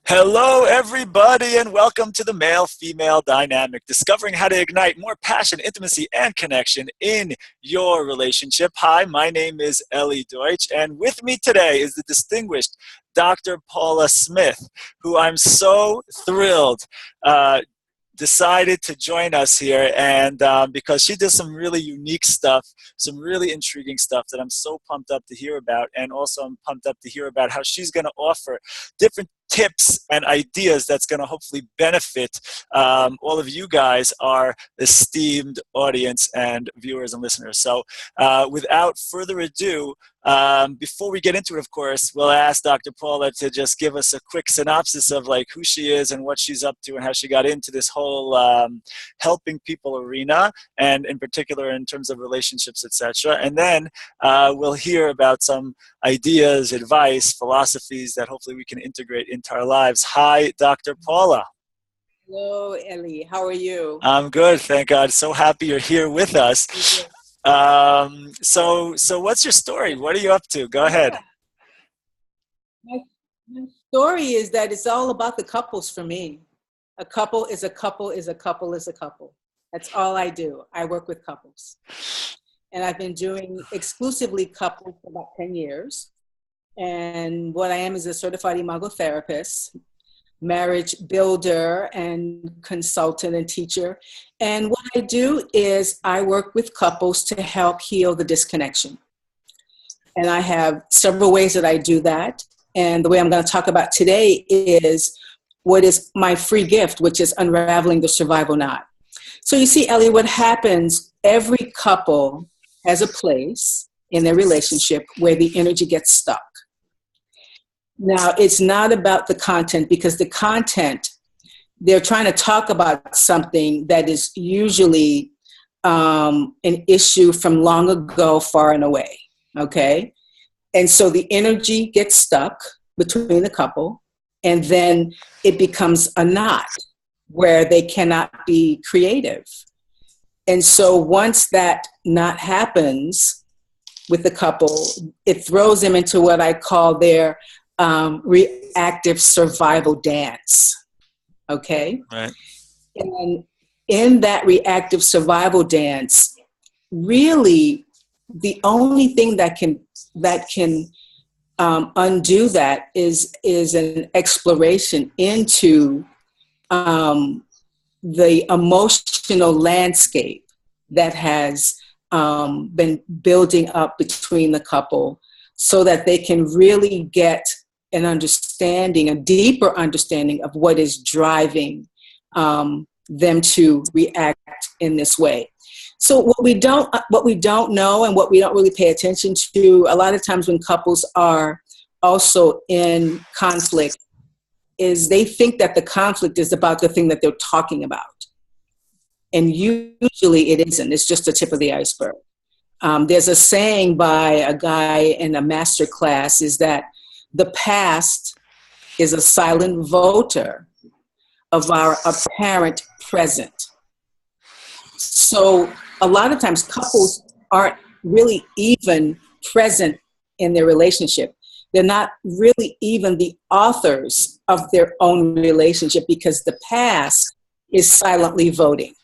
Hello, everybody, and welcome to the male-female dynamic, discovering how to ignite more passion, intimacy, and connection in your relationship. Hi, my name is Eli Deutsch, and with me today is the distinguished Dr. Paula Smith, who I'm so thrilled decided to join us here, and because she does some really unique stuff, some really intriguing stuff that I'm so pumped up to hear about, and also I'm pumped up to hear about how she's going to offer different tips and ideas that's going to hopefully benefit all of you guys, our esteemed audience and viewers and listeners. So without further ado, before we get into it, of course, we'll ask Dr. Paula to just give us a quick synopsis of like who she is and what she's up to and how she got into this whole helping people arena, and in particular in terms of relationships, etc. And then we'll hear about some ideas, advice, philosophies that hopefully we can integrate into our lives. Hi, Dr. Paula. Hello, Ellie. How are you? I'm good, thank God. So happy you're here with us. So what's your story? What are you up to? Go ahead. My story is that it's all about the couples for me. A couple is a couple is a couple is a couple. That's all I do. I work with couples. And I've been doing exclusively couples for about 10 years. And what I am is a certified imago therapist, marriage builder, and consultant and teacher. And what I do is I work with couples to help heal the disconnection. And I have several ways that I do that. And the way I'm going to talk about today is what is my free gift, which is unraveling the survival knot. So you see, Ellie, what happens, every couple has a place in their relationship where the energy gets stuck. Now, it's not about the content, because the content, they're trying to talk about something that is usually an issue from long ago, far and away, okay? And so the energy gets stuck between the couple, and then it becomes a knot where they cannot be creative. And so once that knot happens with the couple, it throws them into what I call their reactive survival dance. Okay? Right. And in that reactive survival dance, really the only thing that can undo that is an exploration into the emotional landscape that has been building up between the couple, so that they can really get an understanding, a deeper understanding of what is driving them to react in this way. So what we don't know and what we don't really pay attention to a lot of times when couples are also in conflict is they think that the conflict is about the thing that they're talking about. And usually it isn't. It's just the tip of the iceberg. There's a saying by a guy in a master class is that the past is a silent voter of our apparent present. So a lot of times couples aren't really even present in their relationship. They're not really even the authors of their own relationship, because the past is silently voting.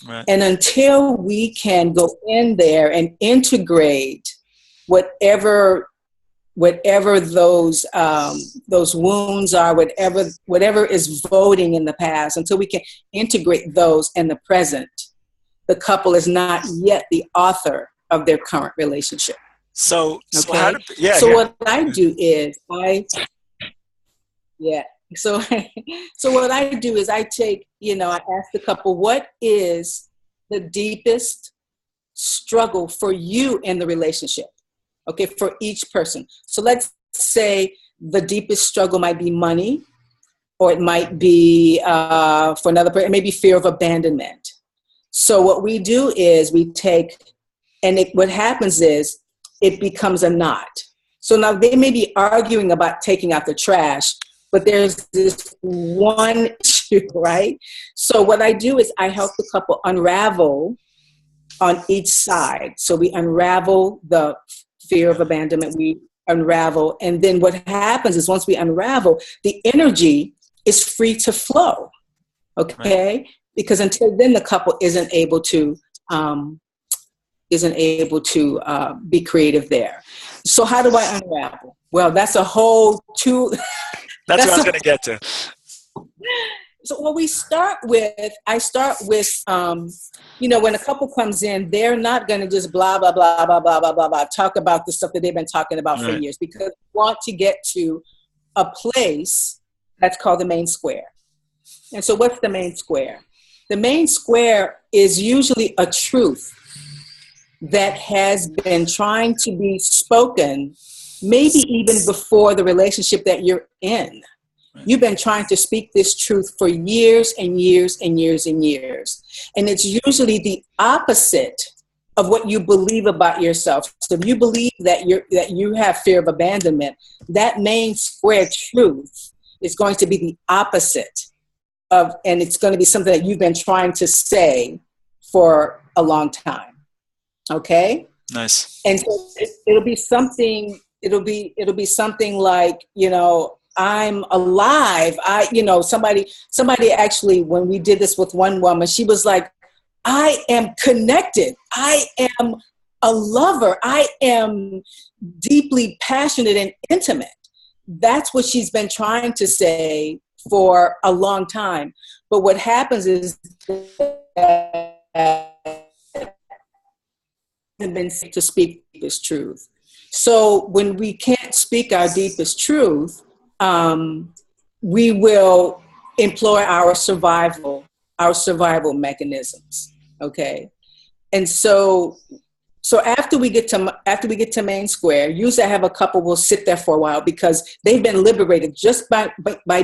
Right. And until we can go in there and integrate whatever those wounds are, whatever is voting in the past, until we can integrate those in the present, the couple is not yet the author of their current relationship. So what I do is So what I do is I take, I ask the couple, what is the deepest struggle for you in the relationship? Okay, for each person. So let's say the deepest struggle might be money, or it might be, for another person, it may be fear of abandonment. So what we do is we take, what happens is it becomes a knot. So now they may be arguing about taking out the trash, but there's this one issue, right? So what I do is I help the couple unravel on each side. So we unravel the fear of abandonment, we unravel. And then what happens is once we unravel, the energy is free to flow. Okay. Right. Because until then the couple isn't able to be creative there. So how do I unravel? Well, that's a whole That's what I was going to get to. So what I start with, when a couple comes in, they're not going to just blah, blah, blah, blah, blah, blah, blah, blah, talk about the stuff that they've been talking about for years, because we want to get to a place that's called the main square. And so what's the main square? The main square is usually a truth that has been trying to be spoken, maybe even before the relationship that you're in. You've been trying to speak this truth for years and years and years and years. And it's usually the opposite of what you believe about yourself. So if you believe that you have fear of abandonment, that main square truth is going to be the opposite of, and it's going to be something that you've been trying to say for a long time. Okay? Nice. And so it'll be something like, I'm alive. Somebody actually, when we did this with one woman, she was like, I am connected. I am a lover. I am deeply passionate and intimate. That's what she's been trying to say for a long time. But what happens is that been to speak this truth. So when we can't speak our deepest truth, we will employ our survival mechanisms. Okay. And so after we get to main square, usually I have a couple will sit there for a while because they've been liberated just by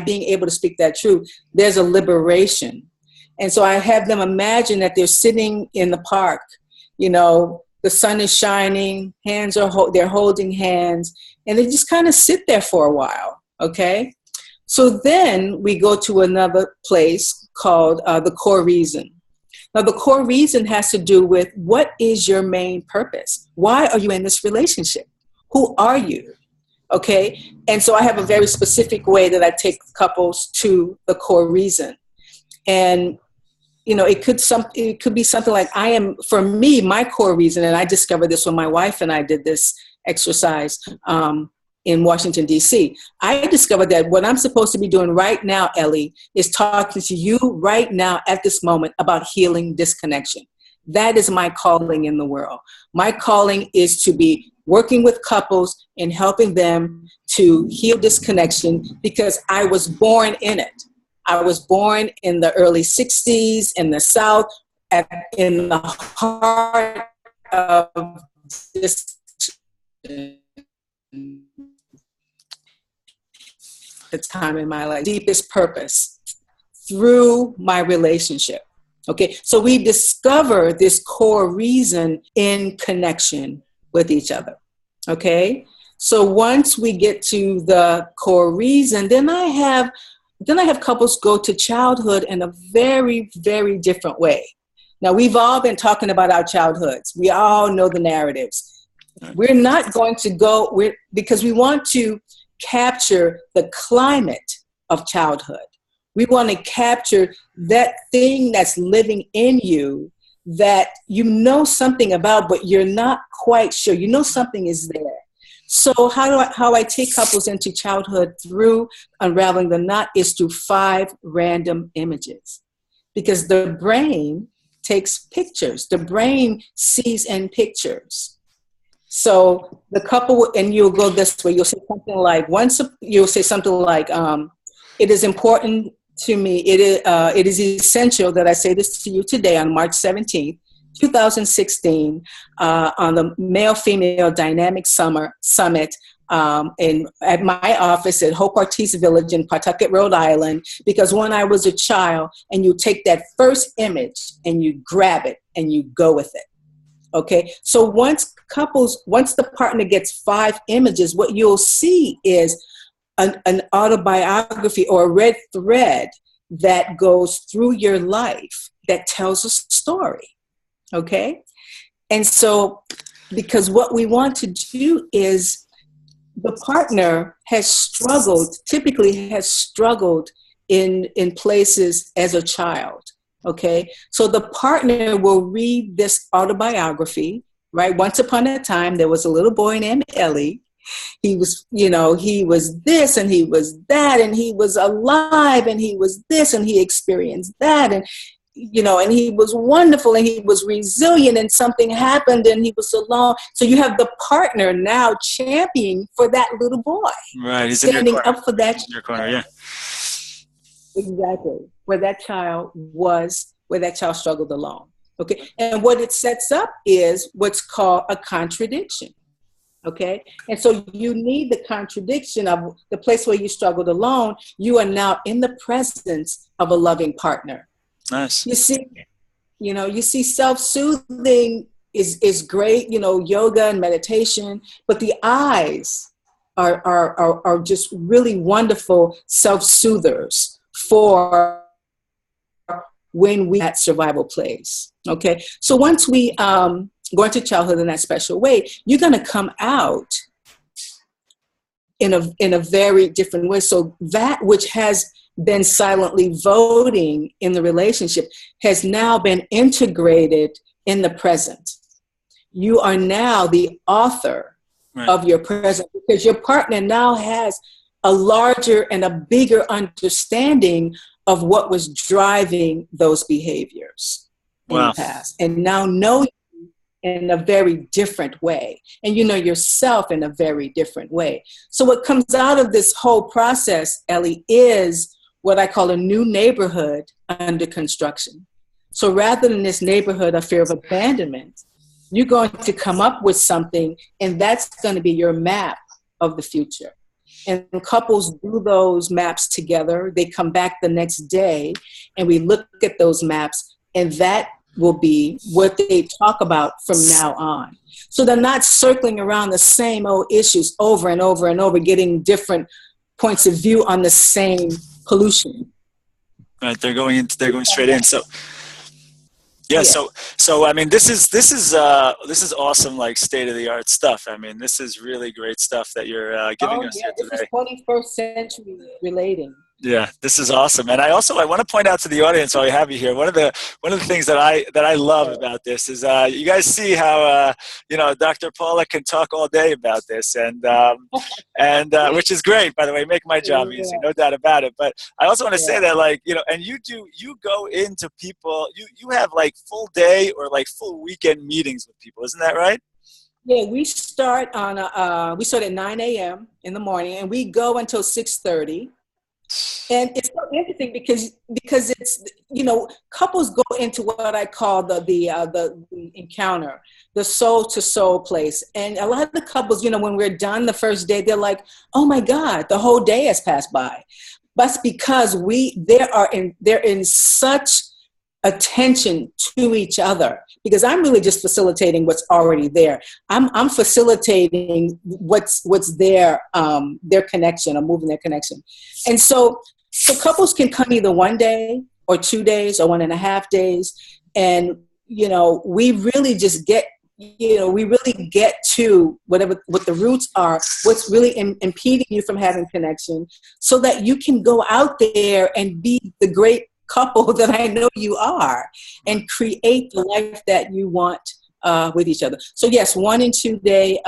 being able to speak that truth. There's a liberation. And so I have them imagine that they're sitting in the park, the sun is shining, they're holding hands, and they just kind of sit there for a while. Okay. So then we go to another place called the core reason. Now, the core reason has to do with what is your main purpose? Why are you in this relationship? Who are you? Okay. And so I have a very specific way that I take couples to the core reason. And, it could be something like for me, my core reason, and I discovered this when my wife and I did this exercise in Washington, D.C. I discovered that what I'm supposed to be doing right now, Ellie, is talking to you right now at this moment about healing disconnection. That is my calling in the world. My calling is to be working with couples and helping them to heal disconnection because I was born in it. I was born in the early 60s in the South, in the heart of this the time in my life, deepest purpose through my relationship. Okay, so we discover this core reason in connection with each other. Okay, so once we get to the core reason, then I have couples go to childhood in a very, very different way. Now, we've all been talking about our childhoods. We all know the narratives. We're not going to go, because we want to capture the climate of childhood. We want to capture that thing that's living in you that you know something about, but you're not quite sure. You know something is there. So how I take couples into childhood through unraveling the knot is through 5 random images. Because the brain takes pictures. The brain sees in pictures. So the couple, and you'll go this way, you'll say something like, it is important to me, it is essential that I say this to you today on March 17th, 2016, on the Male-Female Dynamic Summit at my office at Hope Ortiz Village in Pawtucket, Rhode Island, because when I was a child, and you take that first image and you grab it and you go with it. Okay, so once the partner gets 5 images, what you'll see is an autobiography or a red thread that goes through your life that tells a story. Okay, and so because what we want to do is the partner typically has struggled in places as a child. Okay, so the partner will read this autobiography, right? Once upon a time, there was a little boy named Eli. He was, he was this and he was that, and he was alive and he was this and he experienced that. And, and he was wonderful and he was resilient, and something happened and he was alone. So you have the partner now championing for that little boy. Right. He's standing in your corner. up for that. He's in your corner, yeah. Exactly. Where that child struggled alone. Okay. And what it sets up is what's called a contradiction. Okay. And so you need the contradiction of the place where you struggled alone. You are now in the presence of a loving partner. Nice. You see self-soothing is great, yoga and meditation, but the eyes are just really wonderful self-soothers for when we at survival place. Okay. So once we go into childhood in that special way, you're going to come out in a very different way. So that which has been silently voting in the relationship has now been integrated in the present. You are now the author of your present, because your partner now has a larger and a bigger understanding of what was driving those behaviors in the past, and now know you in a very different way, and you know yourself in a very different way. So what comes out of this whole process, Ellie, is what I call a new neighborhood under construction. So rather than this neighborhood of fear of abandonment, you're going to come up with something, and that's going to be your map of the future. And couples do those maps together. They come back the next day, and we look at those maps, and that will be what they talk about from now on. So they're not circling around the same old issues over and over and over, getting different points of view on the same pollution. Right, they're going straight in. So yeah, so I mean, this is awesome, like state-of-the-art stuff. I mean, this is really great stuff that you're giving us here today. This is 21st century relating. Yeah, this is awesome. And I want to point out to the audience while we have you here, one of the things that I love about this is you guys see how Dr. Paula can talk all day about this, and which is great, by the way, make my job easy, no doubt about it. But I also want to say that, like, and you go into people, you have like full day or like full weekend meetings with people, isn't that right? Yeah, we start at 9 a.m. in the morning, and we go until 6:30. And it's so interesting because it's, couples go into what I call the encounter, the soul to soul place. And a lot of the couples, when we're done the first day, they're like, oh my God, the whole day has passed by. That's because they're in such attention to each other, because I'm really just facilitating what's already there. I'm facilitating what's their connection, or moving their connection. And so couples can come either 1 day or 2 days or 1.5 days. And, we really just get, we really get to what the roots are, what's really impeding you from having connection, so that you can go out there and be the great couple that I know you are, and create the life that you want with each other. So yes, 1 and 2 day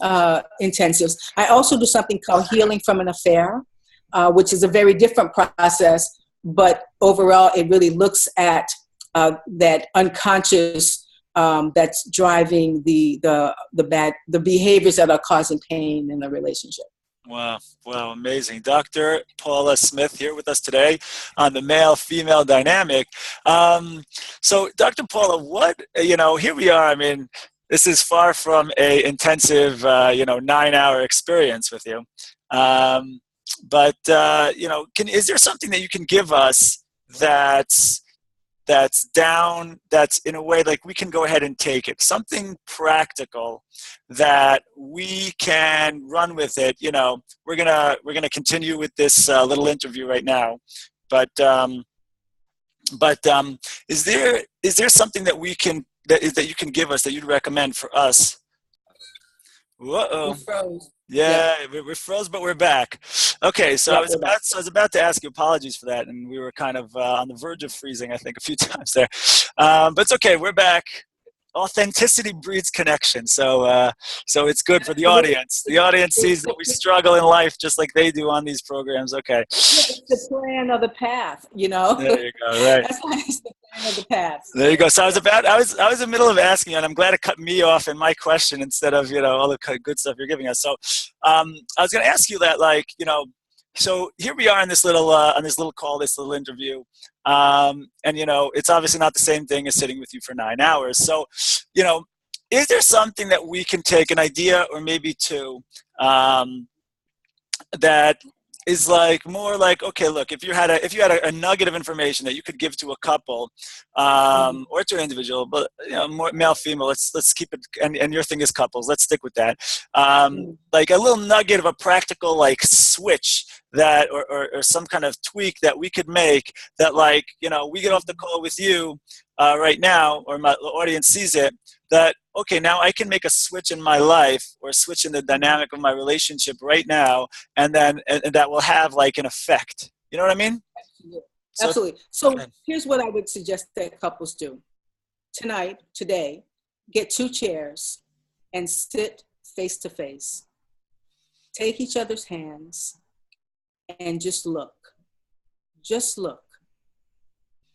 intensives. I also do something called healing from an affair, which is a very different process, but overall it really looks at that unconscious that's driving the behaviors that are causing pain in the relationship. Wow, amazing. Dr. Paula Smith here with us today on the male-female dynamic. So Dr. Paula, here we are. I mean, this is far from a intensive, 9-hour experience with you. But is there something that you can give us that's in a way like we can go ahead and take it, something practical that we can run with it? We're gonna continue with this little interview right now, but is there something that we can that you can give us that you'd recommend for us? Whoa. Yeah, we're froze, but we're back. Okay, so Yep, we're back. I was about to ask you. Apologies for that, and we were kind of on the verge of freezing, I think, a few times there. But it's okay. We're back. Authenticity breeds connection, so it's good for the Absolutely. audience. The audience sees that we struggle in life just like they do on these programs. Okay, Yeah, it's the plan of the path, you know. there you go. Right. That's why it's the plan of the path. There you So, go. So yeah. I was in the middle of asking you, and I'm glad it cut me off in my question instead of, all the good stuff you're giving us. So, I was going to ask you that, like, so here we are on this little call, this little interview, and it's obviously not the same thing as sitting with you for 9 hours. So, is there something that we can take, an idea or maybe two, that is like more like, okay, look, if you had a nugget of information that you could give to a couple, Mhm. or to an individual, but more male female, let's keep it, and your thing is couples, let's stick with that, Mhm. like a little nugget of a practical like switch that, or some kind of tweak that we could make, that, like, we get off the call with you right now, or my audience sees it, that, okay, now I can make a switch in my life, or a switch in the dynamic of my relationship right now, and then and that will have like an effect. You know what I mean? Absolutely. So, Absolutely. So here's what I would suggest that couples do. Today, get 2 chairs and sit face to face. Take each other's hands and just look. Just look.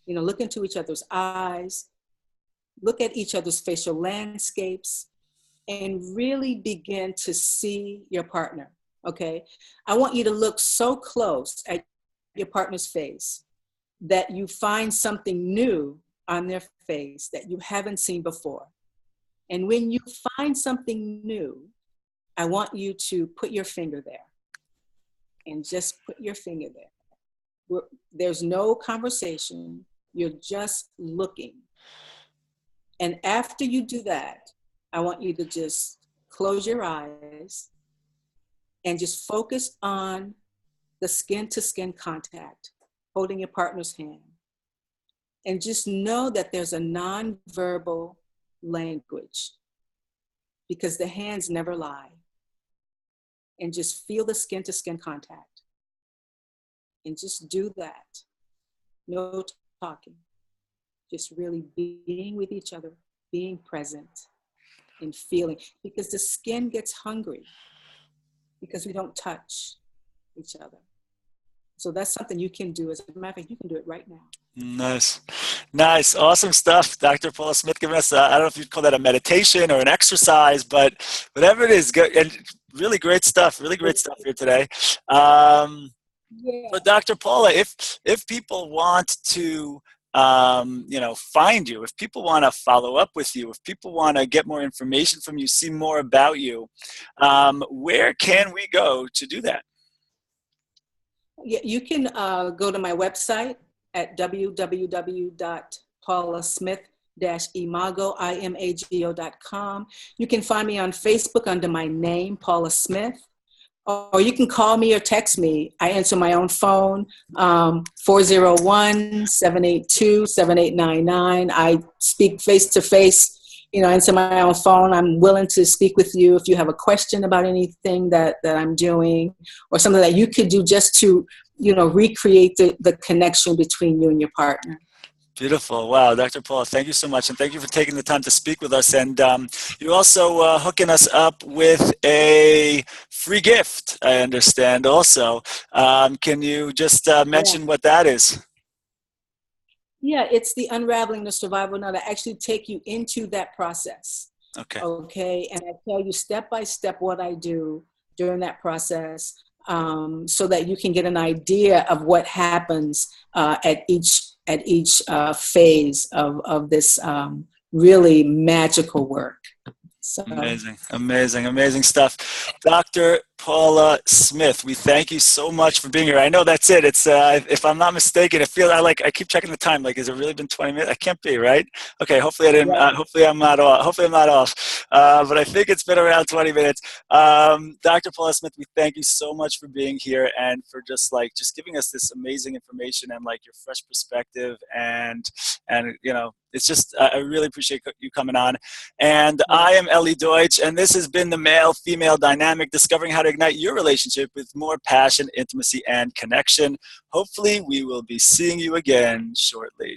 Look into each other's eyes, look at each other's facial landscapes, and really begin to see your partner, okay? I want you to look so close at your partner's face that you find something new on their face that you haven't seen before. And when you find something new, I want you to put your finger there, and just put your finger there. There's no conversation, you're just looking. And after you do that, I want you to just close your eyes and just focus on the skin to skin contact, holding your partner's hand. And just know that there's a nonverbal language, because the hands never lie. And just feel the skin to skin contact. And just do that. No talking. Just really being with each other, being present, and feeling. Because the skin gets hungry because we don't touch each other. So that's something you can do. As a matter of fact, you can do it right now. Nice, awesome stuff, Dr. Paula Smith, giving us, I don't know if you'd call that a meditation or an exercise, but whatever it is, good, and really great stuff here today. Yeah. But Dr. Paula, if people want to, find you, if people want to follow up with you, if people want to get more information from you, see more about you, where can we go to do that? Yeah, you can go to my website at www.paulasmith-imago.com. You can find me on Facebook under my name, Paula Smith, or you can call me or text me. I answer my own phone, 401-782-7899. I speak face to face. Answer my own phone. I'm willing to speak with you if you have a question about anything that I'm doing, or something that you could do just to, recreate the connection between you and your partner. Beautiful. Wow, Dr. Paula, thank you so much. And thank you for taking the time to speak with us. And you're also hooking us up with a free gift, I understand, also. Can you just mention what that is? Yeah, it's the Unraveling the Survival Knot. I actually take you into that process. Okay. And I tell you step by step what I do during that process, so that you can get an idea of what happens at each phase of this really magical work. So. Amazing stuff. Dr. Paula Smith. We thank you so much for being here. I know that's it. It's if I'm not mistaken, it feels I keep checking the time. Like, has it really been 20 minutes? I can't be, right? Okay. Hopefully I didn't. Yeah. Hopefully I'm not off. Hopefully I'm not off. But I think it's been around 20 minutes. Dr. Paula Smith, we thank you so much for being here and for just giving us this amazing information and like your fresh perspective and it's just I really appreciate you coming on. And I am Eli Deutsch, and this has been the male-female dynamic, discovering how to ignite your relationship with more passion, intimacy, and connection. Hopefully, we will be seeing you again shortly.